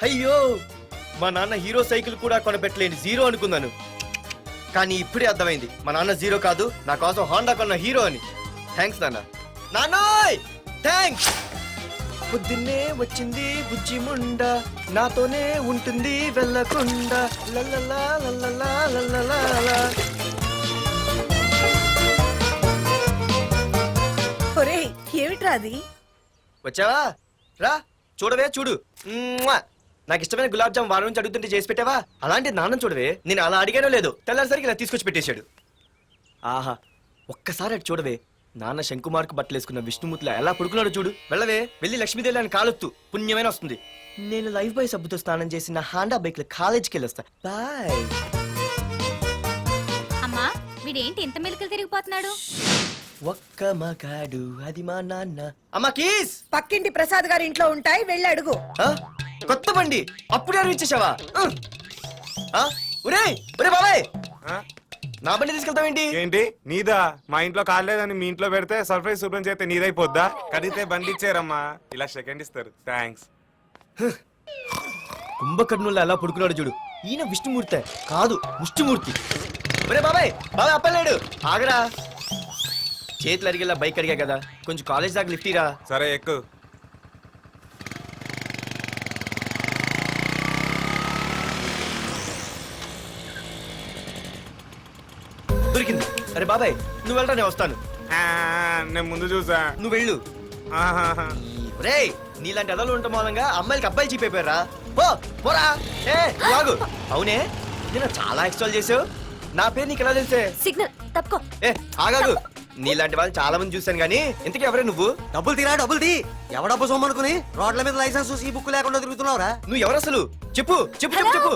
అయ్యో మా నాన్న హీరో సైకిల్ కూడా కొనబెట్టలేని జీరో అనుకున్నాను. కానీ ఇప్పుడే అర్థమైంది మా నాన్న జీరో కాదు, నా కోసం హోండా కొన్న హీరో అని. థ్యాంక్స్ నాన్న. నాన్నోయ్ థ్యాంక్స్. పొద్దున్నే వచ్చింది బుజ్జి ముండ, నాతోనే ఉంటుంది వెళ్ళకుండా. లల్లలా లల్లలా లల్లలా. ఒరేయ్ ఏమిట్రా అది? వచ్చావా? రా చూడవే చూడు. నాకు ఇష్టమైన గులాబ్ జామ్ వారం నుంచి అడుగుతుంటే చేసి పెట్టావా? అలాంటి నాన్న చూడవే, నేను అలా అడిగానో లేదో తెల్లారిసరికి ఇలా తీసుకొచ్చి పెట్టేశాడు. ఆహా ఒక్కసారి అటు చూడవే, నాన్న శంకుమార్కు బట్టలు వేసుకున్న విష్ణుమూర్తిలా ఎలా పడుకున్నాడో చూడు. వెళ్ళవే, వెళ్ళి లక్ష్మీదేవి అని కాలొత్తు, పుణ్యమైన వస్తుంది. నేను లైఫ్ బాయ్ సబ్బుతో స్నానం చేసి నా హాండా బైక్ లో కాలేజీకి వెళ్ళొస్తా. బాయ్. అమ్మా వీడేంటి ఇంత మెలికలు తిరిగిపోతున్నాడు? ఒక్క మగాడు అది మా నాన్న. అమ్మా కీస్. పక్కింటి ప్రసాద్ గారి ఇంట్లో ఉంటాయి, వెళ్ళి అడుగు. కొత్త బండి అప్పుడే అరివిచ్చేసావా? ఒరే ఒరే బాబాయ్, నా బండి తీసుకెళ్తావేంటి? ఏంటి నీదా? మా ఇంట్లో కాలేదని మీ ఇంట్లో పెడితే సర్ప్రైజ్ శుభ్రం చేస్తే నీదైపోద్దా? కడిగితే బండి ఇచ్చారమ్మా, ఇలా సెకండ్ ఇస్తారు. థ్యాంక్స్. కుంభకర్ణుల్లో ఎలా పడుకున్నాడు చూడు. ఈయన విష్ణుమూర్తి కాదు, ముష్టిమూర్తి. ఒరే బాబాయ్ బాబాయ్ అప్పలేడు, ఆగరా. చేతులు అడిగేలా బైక్ అడిగా కదా, కొంచెం కాలేజ్ దాకా లిఫ్ట్ ఇరా. సరే ఎక్కు. దొరికింది. అరే బాబాయ్ నువ్వు వెళ్ళరా, నేను వస్తాను. నేను ముందు చూసా. నువ్వు వెళ్ళు. రే నీలాంటి ఎదలు ఉండటం మూలంగా అమ్మాయిలకి అబ్బాయిలు చీపైపోయారా? పోరా. ఏ ఆగు. అవునే నేను చాలా ఎక్స్ట్రాల్ చేసావు. నా పేరు నీకు ఎలా తెలిసే? సిగ్నల్ తప్పుకో. ఏ ఆగాగు. నీలాంటి వాళ్ళు చాలా మంది చూశాను గానీ ఇంతకీ ఎవరే నువ్వు? డబ్బులు తీరా, డబ్బులు తీ. ఎవడ డబ్బు సొమ్మనుకుని రోడ్ల మీద లైసెన్స్ చూసి ఈ బుక్ లేకుండా తిరుగుతున్నావురా? నువ్వు ఎవరు అసలు? చెప్పు చెప్పు చెప్పు చెప్పు.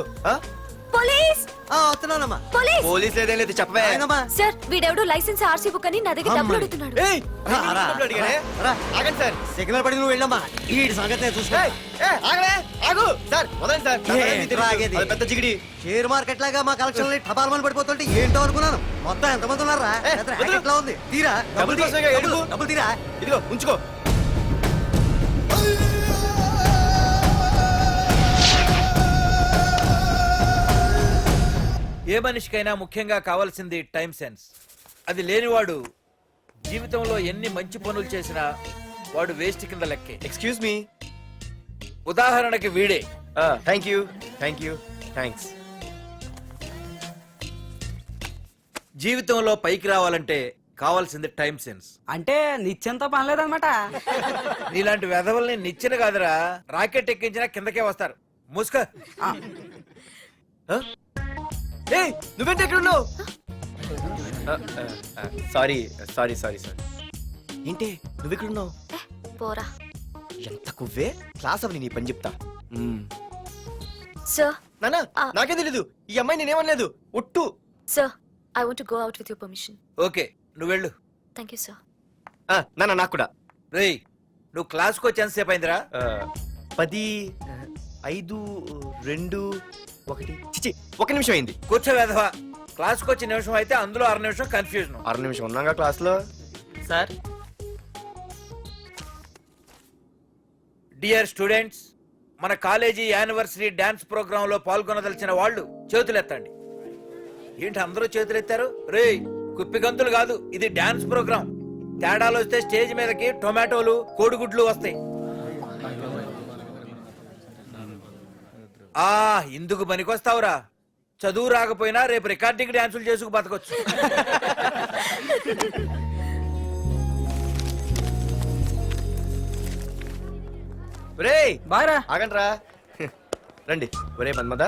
పోలీస్. వస్తున్నానమ్మా. పోలీస్. పోలీస్ లేదేం లేదు, చెప్పవే. సార్ వీడెవడో లైసెన్స్ ఆర్సీ బుక్ అని నా దగ్గర డబ్బులు అడుగుతున్నాడు. ఏయ్, నేను డబ్బులు అడిగానే? ఆగండి సార్. సిగ్నల్ పడి నువ్వు వెళ్ళమ్మా, ఈ సంగతి చూసుకో. ఏయ్, ఏయ్, ఆగవే, ఆగు. సార్ వదండి సార్, నా ఏంటి తెలుసు. ఆగేది? అది పెద్ద జిగిడి. షేర్ మార్కెట్ లాగా మా కలెక్షన్ టపాల్మని పడిపోతుంటే ఏంటో అనుకున్నాను. మొత్తం ఎంతమంది ఉన్నారా? ఎట్లా ఉంది? తీరా డబ్బులు కోసమేగా ఏడుపు. డబ్బులు తీరా. ఇదిగో ఉంచుకో. ఏ మనిషికైనా ముఖ్యంగా కావాల్సింది టైం సెన్స్. అది లేనివాడు జీవితంలో ఎన్ని మంచి పనులు చేసినా వాడు వేస్ట్ కింద లెక్కే. Excuse me. ఉదాహరణకి వీడే. Thank you thank you thanks. జీవితంలో పైకి రావాలంటే కావాల్సింది టైం సెన్స్. అంటే నిత్యంతో పనిలేదన్నమాట. నీలాంటి వెధవల్ని నిచ్చిన కాదురా, రాకెట్ ఎక్కించినా కిందకే వస్తారు. ముసుక. ఏయ్ నువ్వేంటి ఎక్కడ ఉన్నావు? Sorry sorry sorry sorry. ఏంటి నువ్వు ఇక్కడ ఉన్నావు? పోరా. ఎంత కువ్వే. క్లాస్ అవని నీ పని చెప్తా. సార్ నానా నాకేం తెలీదు, ఈ అమ్మాయి నేనేమనలేదు, ఒట్టు. Sir I want to go out with your permission. Okay నువ్వు వెళ్ళు. Thank you sir. నానా నాకు కూడా. రేయ్ నువ్వు క్లాస్కి వచ్చి ఎంతసేపు అయిందిరా? 10, 5, 2, 1 చిచి 1 నిమిషం అయింది. కూర్చో వెధవా. క్లాస్కి వచ్చి నిమిషం అయితే అందులో 6 నిమిషం కన్ఫ్యూజన్. 6 నిమిషం ఉన్నాగా క్లాస్ లో. సార్ డియర్ స్టూడెంట్స్, మన కాలేజీ యానివర్సరీ డాన్స్ ప్రోగ్రామ్ లో పాల్గొనదలిచిన వాళ్ళు చేతులెత్తండి. ఏంటి అందరూ చేతులెత్తారు? రేయ్ కుప్పి గంతులు కాదు, ఇది డాన్స్ ప్రోగ్రామ్. తేడాలు వస్తే స్టేజ్ మీదకి టొమాటోలు కోడిగుడ్లు వస్తాయి. ఇందుకు పనికొస్తావురా. చదువు రాకపోయినా రేపు రికార్డింగ్ డాన్సులు చేసుకు బతకొచ్చు. బాగా ఆగండ్రా. రండి. ఒరే మన్మద,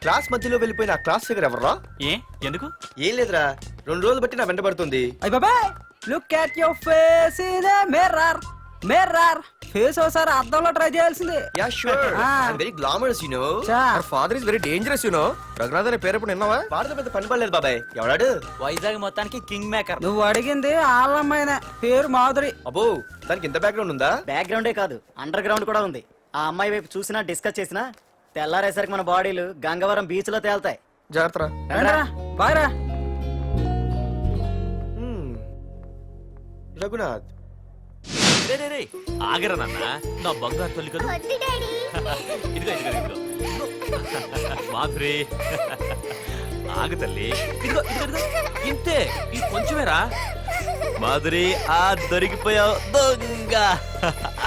క్లాస్ మధ్యలో వెళ్ళిపోయిన ఆ క్లాస్ ఫిగర్ ఎవర్రా? ఎందుకు? ఏం లేదురా, 2 రోజులు బట్టి నా వెంట పడుతుంది. అయ్య బాబాయ్, look at your face in a mirror. Mirror face ఒకసారి అద్దంలో ట్రై చేయాల్సిందే. Yeah sure. I am very glamorous you know. Our father is very dangerous you know. Raghunath అనే పేరు ఎప్పుడు విన్నావా? వాడితో పెద్ద పని పడలేదు బాబాయ్. ఎవడాడు? వైజాగ్ మొత్తానికి కింగ్ మేకర్. నువ్వు అడిగింది ఆళ్ళమ్మాయిన పేరు మాధురి. అబ్బో దానికి ఇంత బ్యాక్గ్రౌండ్ ఉందా? బ్యాక్గ్రౌండే కాదు, అండర్ గ్రౌండ్ కూడా ఉంది. ఆ అమ్మాయి వైపు చూసినా డిస్కస్ చేసినా తెల్లారేసరికి మన బాడీలు గంగవరం బీచ్ లో తేల్తాయి. జాగ్రత్త. బాగా రఘునాథ్. ఆగరా నాన్న, నా బంగారు తల్లి కదా. ఇదిగో ఇదిగో ఇదిగో మాధురి ఆగు తల్లి ఇదిగో ఇదిగో ఇదిగో ఇంతే ఇది కొంచెమేరా మాధురి ఆ దొరికిపోయావు దొంగ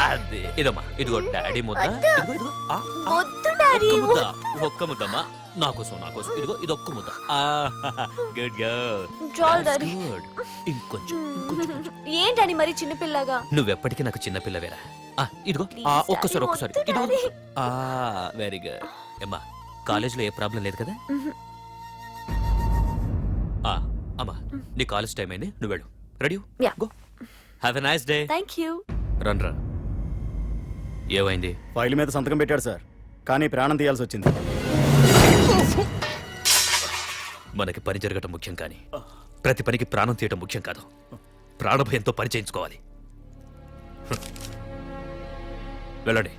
అదే ఇదమ్మా ఇదిగో డాడీ ముద్ద ఇదిగో ఇదిగో వద్దు డాడీ ఒక్క ముద్దమ్మా నా కోసం ఇదిగో ఇది ఒక్క ముద్ద గుడ్ గర్ల్ చాలు డాడీ గుడ్ ఇంకొంచెం ఏంటని మరి చిన్నపిల్లగా నువ్వెప్పటికీ నాకు చిన్న పిల్లవేరా ఇదిగో Please, ఒక్కసారి daddy, ఒక్కసారి వద్దు, ఇదిగో daddy. వెరీ గుడ్ అమ్మా కాలేజీలో ఏ ప్రాబ్లం లేదు కదా అమ్మా నీ కాలేజ్ టైం అయింది నువ్వు వెళ్ళు ready Yeah. Go have a nice day thank you run రా ఏమైంది ఫైల్ మీద సంతకం పెట్టాడు సార్ కానీ ప్రాణం తీయాల్సి వచ్చింది. మనకి పని జరగటం ముఖ్యం కానీ ప్రతి పనికి ప్రాణం తీయటం ముఖ్యం కాదు ప్రాణభయంతో పని చేయించుకోవాలి వెళ్ళండి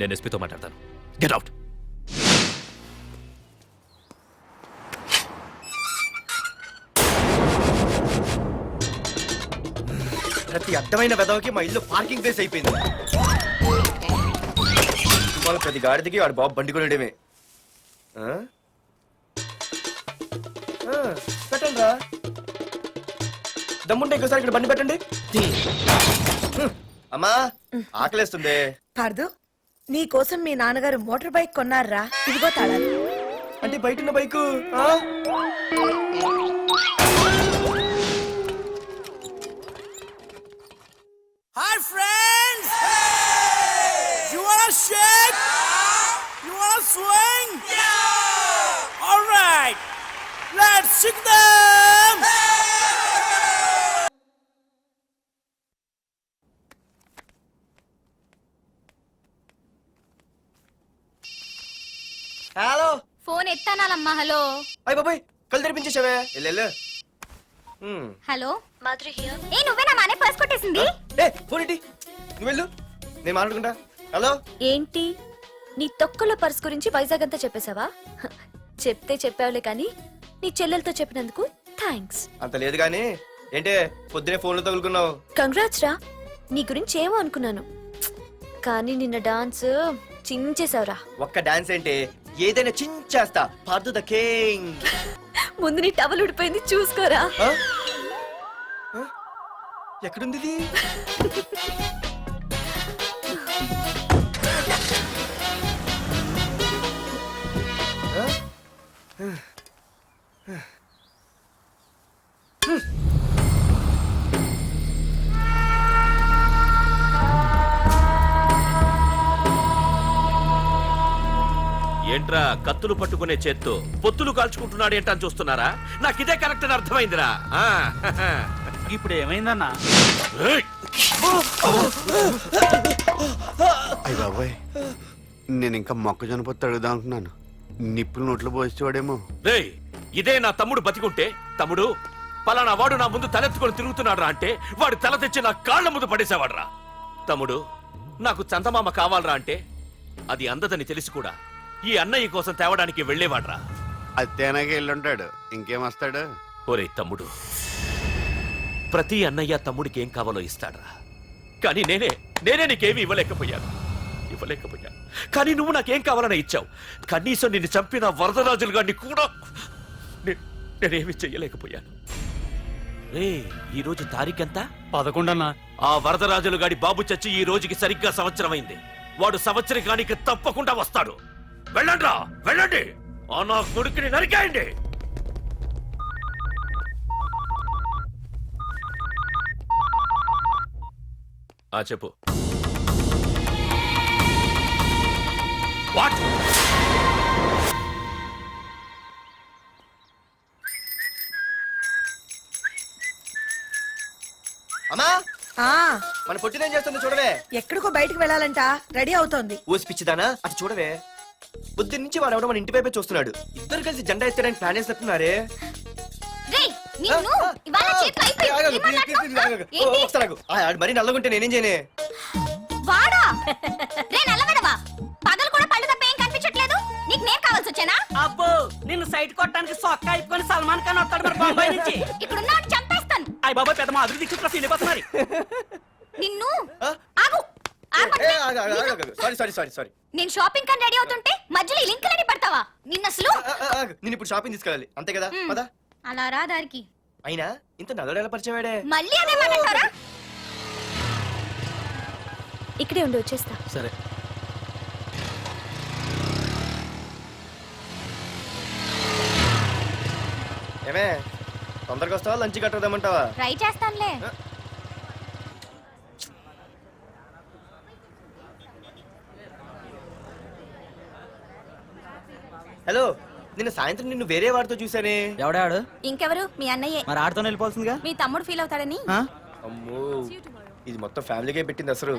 నేను ఎస్పీతో మాట్లాడతాను గెట్ అవుట్ ప్రతి అడ్డమైన వెదవకి మా ఇల్లు పార్కింగ్ ప్లేస్ అయిపోయింది. వాళ్ళ ప్రతి గాడిదకి వాడు బాబు బండి కొనడమే. పెట్టండి రా, దమ్ముంటే ఇంకోసారి ఇక్కడ బండి పెట్టండి. అమ్మా ఆకలేస్తుంది. పార్దు నీ కోసం మీ నాన్నగారు మోటార్ బైక్ కొన్నారా, ఇదిగో తాళాలు. అంటే బయట ఉన్న bike hi friends you want shake you want swing alright let's shake them hello. Phone ఎత్తానాలమ్మా. హలో అయ్య బాబాయ్ కళ్ళు తెరిపించేసావే. వెళ్ళు. Hello Madhuri here. ఏ నువ్వేనా మానే పర్స్ కొట్టేసింది? ఏ ఫోన్ ఏంటి, నువ్వు వెళ్ళు, నేను మాట్లాడుకుంటా. హలో ఏంటి నీ తొక్కల పర్స్ గురించి వైజాగ్ అంతా చెప్పేశావా? చెప్తే చెప్పావులే కానీ నీ చెల్లెలతో చెప్పినందుకు థ్యాంక్స్. అంత లేదు కానీ ఏంటే పొద్దునే ఫోన్లో తగులుకున్నావు. కంగ్రాట్స్ రా, నీ గురించి ఏమో అనుకున్నాను కానీ నిన్న డాన్స్ చించేశావురా. ఒక్క డాన్స్ ఏంటి, ఏదైనా చించేస్తా. Pardhu the king. ముందు నీ టవల్ ఉడిపోయింది చూసుకోరా. ఎక్కడుంది ఇది? ఏంట్రా కత్తులు పట్టుకునే చేత్తో పొత్తులు కాల్చుకుంటున్నాడు ఏంటని చూస్తున్నారా? నాకు ఇదే కరెక్ట్ అని అర్థమైందిరా. ఇప్పుడు ఏమైందన్నా? ఏయ్! అయ్య బాబాయ్, నేను ఇంకా మొక్కజొన్న పొత్తు అడుగుదాం అనుకున్నాను. నిప్పులు నోట్లో పోసేవాడేమో. రేయ్, ఇదే నా తమ్ముడు బతికుంటే, తమ్ముడు పలానా వాడు నా ముందు తలెత్తుకొని తిరుగుతున్నాడు రా అంటే వాడు తల తెచ్చి నా కాళ్ళ ముందు పడేసేవాడ్రా. తమ్ముడు నాకు చందమామ కావాలరా అంటే అది అందదని తెలిసి కూడా ఈ అన్నయ్య కోసం తేవడానికి వెళ్లేవాడ్రా. అది తేనాగా వెళ్ళుంటాడు, ఇంకేం వస్తాడు? ఒరే తమ్ముడు, ప్రతి అన్నయ్య తమ్ముడికి ఏం కావాలో ఇస్తాడ్రా. కానీ నేనే నీకేమీ ఇవ్వలేకపోయాను. కానీ నువ్వు నాకేం కావాలని ఇచ్చావు. కనీసం నిన్ను చంపిన వరదరాజులు గారిని కూడా నేనేమి చెయ్యలేకపోయాను. రే, ఈ రోజు తారీఖెంత? 11 అన్నా. ఆ వరదరాజులు గాడి బాబు చచ్చి ఈ రోజుకి సరిగ్గా సంవత్సరం అయింది. వాడు సంవత్సరానికి తప్పకుండా వస్తాడు. వెళ్ళండ్రా, వెళ్ళండి. ఆ నా కొడుకుని నరికేయండి. చెప్పు. వాట్? అమ్మా ఆ మన పొట్టినేం చేస్తుంది చూడవే. ఎక్కడికో బయటికి వెళ్ళాలంట, రెడీ అవుతోంది. ఊసి పిచ్చిదానా, అటు చూడవే. పొద్దున్న నుంచి వాడు ఎవడో మన ఇంటి వైపే చూస్తున్నాడు. ఇద్దరు కలిసి జెండా ఎత్తడానికి ప్లాన్ చేస్తున్నారే. మరి నల్లగుంటే నేనేం చేయనే? వాడా రే నల్లబడవా, పగలు కూడా పళ్ళు తప్ప ఏం కనిపించట్లేదు. నీకు నేను కావాల్సి వచ్చానా? అబ్బో నిన్ను సైట్ కొట్టడానికి సొక్కా ఇప్పుకొని సల్మాన్ ఖాన్ వస్తాడు మరి బొంబాయి నుంచి. ఇక్కడ ఉన్నాడు చంపేస్తాను. అయ్య బాబా పెద్ద మాధురి దీక్షిత్ ఫీల్ అయిపోతున్నారు. నిన్ను ఆ? ఆగు ఆగు. సారీ నేను షాపింగ్ కని రెడీ అవుతుంటే మధ్యలో ఈ లింకులని పడతావా నిన్న అసలు నేను ఇప్పుడు షాపింగ్ తీసుకెళ్ళాలి అంతే కదా పదా అలా రా దారికి అయినా ఇంత నల్లడు ఎలా పరిచయం వాడే మళ్ళీ అదే మాట్లాడతారా ఇక్కడే ఉండి వచ్చేస్తా సరే ఏమే తొందరగా వస్తావా లంచ్ కట్టదామంటావా ట్రై చేస్తానులే హలో నిన్న సాయంత్రం నిన్ను వేరే వాడితో చూసానే ఎవడాడు ఇంకెవరు మీ అన్నయ్యే మరి ఆడుతో వెళ్ళిపోతుందిగా మీ తమ్ముడు ఫీల్ అవుతాడని ఆ? అమ్మో ఇది మొత్తం ఫ్యామిలీకే పెట్టింది అసలు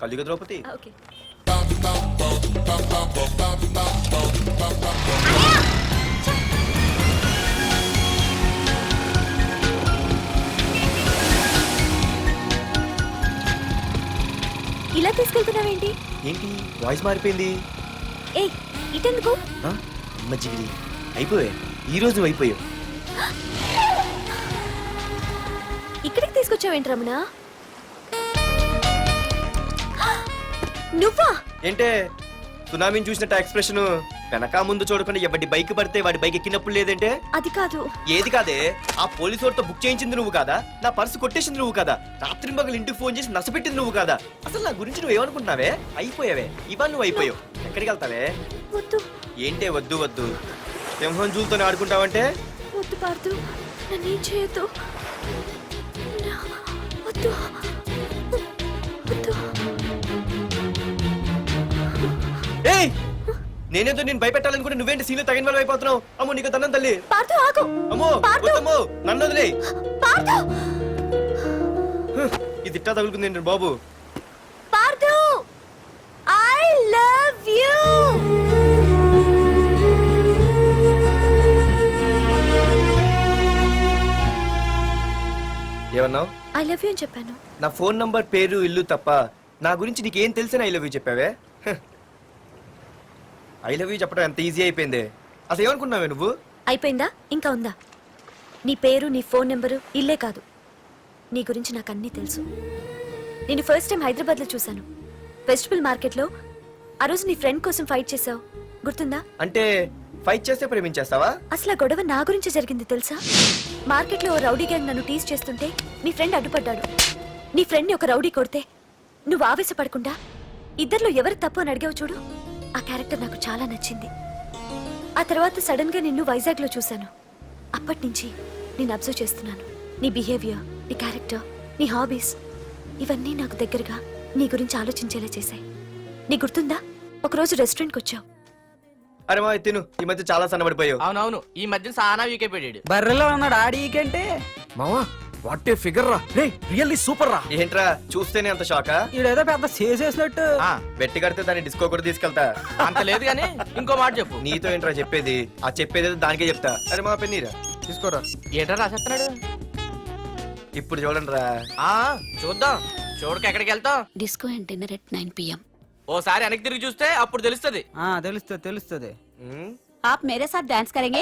కలియుగ ద్రౌపది ఓకే ఇలా తీసుకెళ్తున్నావేంటి ఏంటి వాయిస్ మారిపోయింది ఏయ్ ఇటెందుకు ఆ? అమ్మ జిగిరి అయిపోయా ఈ రోజు నువ్వు అయిపోయావు ఇక్కడికి తీసుకొచ్చావేంటి రమణ నువ్వా ఏంటే సునామీని చూసినట్టు ఎక్స్ప్రెషన్ వెనక ముందు చూడకుండా ఎవడి బైక్ పడితే వాడి బైక్ ఎక్కినప్పుడు లేదంటే అది కాదు ఏది కాదే ఆ పోలీసు వాడితో బుక్ చేయించింది నువ్వు కాదా నా పర్సు కొట్టేసింది నువ్వు కాదా రాత్రి మగలు ఇంటికి ఫోన్ చేసి నసపెట్టింది నువ్వు కాదా అసలు నా గురించి నువ్వు ఏమనుకుంటున్నావే అయిపోయావే ఇవాళ నువ్వు అయిపోయావు ఎక్కడికి వెళ్తావే వద్దు ఏంటే వద్దు వద్దు సింహం జూలతో ఆడుకుంటావంటే వద్దు పార్దు నన్నేం చేయొద్దు వద్దు వద్దు ఏయ్ నేనేదో నేను భయపెట్టాలనుకుంటే నువ్వేంటి సీన్లో తగిన వాళ్ళు అయిపోతున్నావు అమ్మో నీకు దండం తల్లి పార్దు ఆగు అమ్మో పార్దు! వద్దమ్మో నన్ను వదిలే పార్దు ఇది ఇట్టా తగులుకుంది ఏంటి బాబు పార్దు ఐ లవ్ యు ఏమన్నావు ఐ లవ్ యు అని చెప్పాను నా ఫోన్ నంబర్ పేరు ఇల్లు తప్ప నా గురించి నీకేం తెలిసిన ఐ లవ్ యూ చెప్పావే ఐ లవ్ యూ చెప్పడం ఎంత ఈజీ అయిపోయింది అసలు ఏమనుకున్నావే నువ్వు అయిపోయిందా ఇంకా ఉందా నీ పేరు నీ ఫోన్ నెంబరు ఇల్లే కాదు నీ గురించి నాకు అన్నీ తెలుసు నేను ఫస్ట్ టైం హైదరాబాద్ లో చూశాను వెజిటబుల్ మార్కెట్ లో ఆ రోజు నీ ఫ్రెండ్ కోసం ఫైట్ చేసావు గుర్తుందా అంటే ఫైట్ చేస్తే ప్రేమించేస్తావా అసలు ఆ గొడవ నా గురించి జరిగింది తెలుసా మార్కెట్ లో ఓ రౌడీ గ్యాంగ్ నన్ను టీజ్ చేస్తుంటే మీ ఫ్రెండ్ అడ్డుపడ్డాడు నీ ఫ్రెండ్ ని ఒక రౌడీ కొడితే నువ్వు ఆవేశపడకుండా ఇద్దరిలో ఎవరు తప్పు అని అడిగావు చూడు ఆ క్యారెక్టర్ నాకు చాలా నచ్చింది ఆ తర్వాత సడన్ గా నిన్ను వైజాగ్ లో చూశాను అప్పటి నుంచి నేను అబ్జర్వ్ చేస్తున్నాను నీ బిహేవియర్ నీ క్యారెక్టర్ నీ హాబీస్ ఇవన్నీ నాకు దగ్గరగా నీ గురించి ఆలోచించేలా చేశాయి నీ గుర్తుందా ఒకరోజు రెస్టారెంట్కి వచ్చావు అరే మా తిను ఈ మధ్య చాలా సన్నబడిపోయావు అవునవును ఈ మధ్య సానా వీకే పెట్టాడు బర్రెలో ఉన్నాడు ఆడీకంటే మావా వాట్ ఏ ఫిగర్ రా రే రియల్లీ సూపర్ రా ఏంట్రా చూస్తేనే అంత షాకా ఈడేదో పెద్ద చేసేసినట్టు బెట్టి కడితే దాన్ని డిస్కో కూడా తీసుకెళ్తా అంత లేదు గానీ ఇంకో మాట చెప్పు నీతో ఏంట్రా చెప్పేది ఆ చెప్పేది ఏదో దానికే చెప్తా అరే మా పెన్నీరా తీసుకోరా ఏటా రాసేస్తున్నాడు ఇప్పుడు చూడండి రా ఆ చూద్దాం చూడక ఎక్కడికి వెళ్తాం disco and dinner at 9 PM ఓసారి వెనక్కి తిరిగి చూస్తే అప్పుడు తెలుస్తుంది తెలుస్తుంది తెలుస్తుంది आप मेरे साथ डांस करेंगे